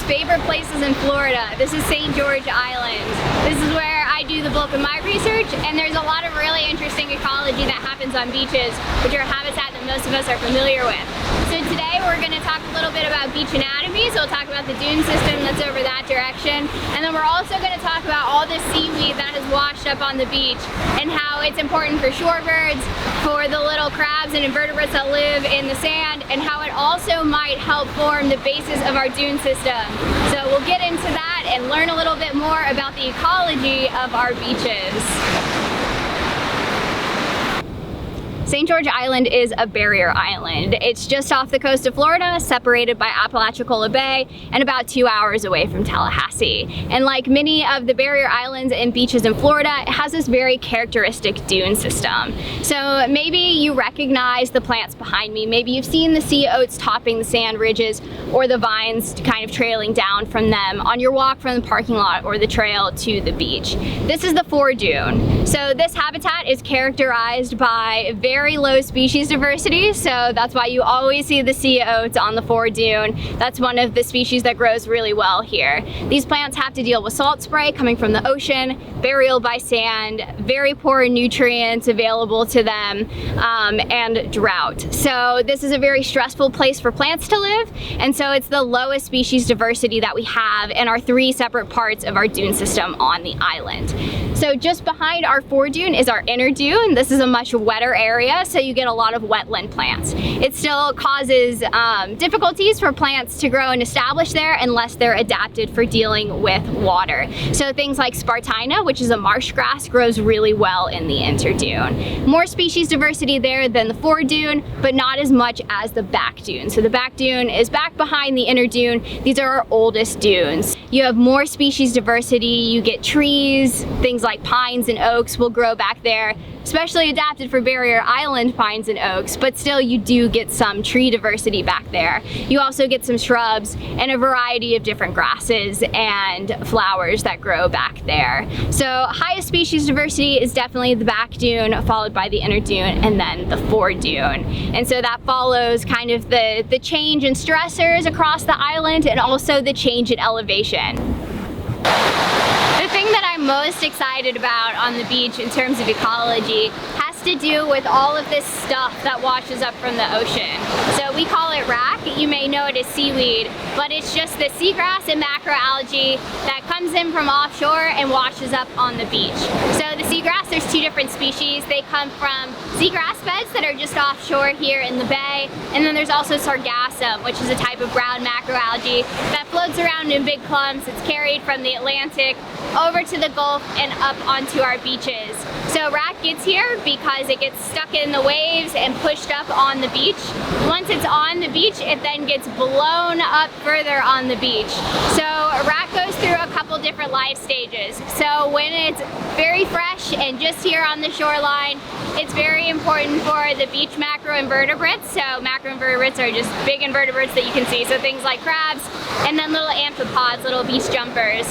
most favorite places in Florida. This is St. George Island. This is where I do the bulk of my research, and there's a lot of really interesting ecology that happens on beaches, which are a habitat that most of us are familiar with. So today we're going to talk a little bit about beach anatomy, so we'll talk about the dune system that's over that direction, and then we're also going to talk about all the seaweed that has washed up on the beach and how it's important for shorebirds, for the little crabs and invertebrates that live in the sand, and how it also might help form the basis of our dune system. So we'll get into that and learn a little bit more about the ecology of our beaches. St. George Island is a barrier island. It's just off the coast of Florida, separated by Apalachicola Bay, and about 2 hours away from Tallahassee. And like many of the barrier islands and beaches in Florida, it has this very characteristic dune system. So maybe you recognize the plants behind me. Maybe you've seen the sea oats topping the sand ridges or the vines kind of trailing down from them on your walk from the parking lot or the trail to the beach. This is the foredune. So this habitat is characterized by very low species diversity, so that's why you always see the sea oats on the foredune. That's one of the species that grows really well here. These plants have to deal with salt spray coming from the ocean, burial by sand, very poor nutrients available to them, and drought. So this is a very stressful place for plants to live, and so it's the lowest species diversity that we have in our 3 separate parts of our dune system on the island. So just behind our foredune is our inner dune. This is a much wetter area, so you get a lot of wetland plants. It still causes difficulties for plants to grow and establish there unless they're adapted for dealing with water. So things like Spartina, which is a marsh grass, grows really well in the interdune. More species diversity there than the foredune, but not as much as the back dune. So the back dune is back behind the inner dune. These are our oldest dunes. You have more species diversity. You get trees, things like pines and oaks will grow back there, especially adapted for barrier island pines and oaks, but still you do get some tree diversity back there. You also get some shrubs and a variety of different grasses and flowers that grow back there. So highest species diversity is definitely the back dune, followed by the inner dune, and then the foredune. And so that follows kind of the change in stressors across the island and also the change in elevation. The thing that I'm most excited about on the beach in terms of ecology has to do with all of this stuff that washes up from the ocean. So we call it wrack. You may know it as seaweed, but it's just the seagrass and macroalgae that comes in from offshore and washes up on the beach. So the seagrass, there's 2 different species. They come from seagrass beds that are just offshore here in the bay, and then there's also sargassum, which is a type of brown macroalgae that floats around in big clumps. It's carried from the Atlantic over to the Gulf and up onto our beaches. So wrack gets here because it gets stuck in the waves and pushed up on the beach. Once it's on the beach, it then gets blown up further on the beach. So wrack goes through a couple different life stages. So when it's very fresh and just here on the shoreline, it's very important for the beach macroinvertebrates. So macroinvertebrates are just big invertebrates that you can see. So things like crabs, and then little amphipods, little beach jumpers,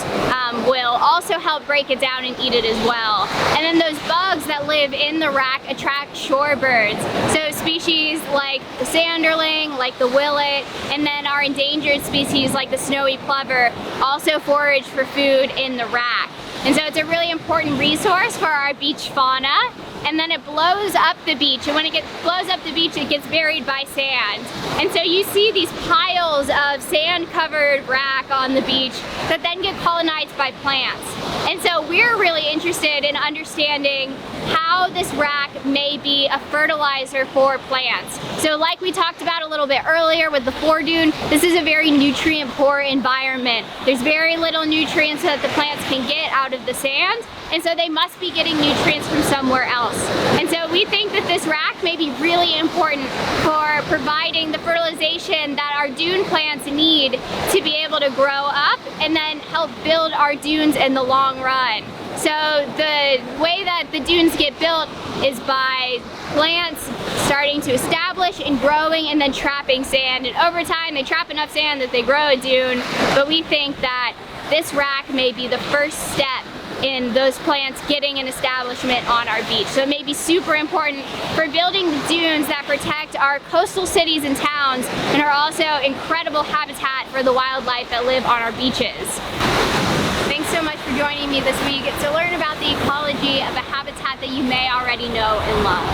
will also help break it down and eat it as well. And then those bugs that live in the wrack attract shorebirds. So species like the sanderling, like the willet, and then our endangered species like the snowy plover also forage for food in the wrack. And so it's a really important resource for our beach fauna. And then it blows up the beach, and when it blows up the beach, it gets buried by sand. And so you see these piles of sand-covered wrack on the beach that then get colonized by plants. And so we're really interested in understanding how this wrack may be a fertilizer for plants. So like we talked about a little bit earlier with the foredune, this is a very nutrient-poor environment. There's very little nutrients that the plants can get out of the sand, and so they must be getting nutrients from somewhere else. And so we think that this wrack may be really important for providing the fertilization that our dune plants need to be able to grow up and then help build our dunes in the long run. So the way that the dunes get built is by plants starting to establish and growing and then trapping sand. And over time they trap enough sand that they grow a dune, but we think that this wrack may be the first step in those plants getting an establishment on our beach. So it may be super important for building the dunes that protect our coastal cities and towns and are also incredible habitat for the wildlife that live on our beaches. Thanks so much for joining me this week to learn about the ecology of a habitat that you may already know and love.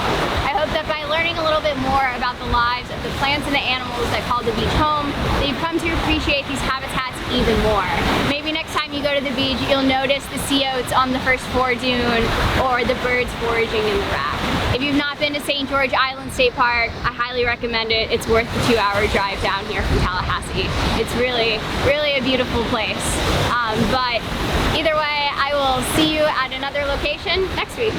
I hope that by learning a little bit more about the lives of the plants and the animals that call the beach home, that you've come to appreciate these habitats even more. Maybe next time you go to the beach, you'll notice the sea oats on the first floor dune or the birds foraging in the wrack. If you've not been to St. George Island State Park, I highly recommend it. It's worth the 2-hour drive down here from Tallahassee. It's really, really a beautiful place. But either way, I will see you at another location next week.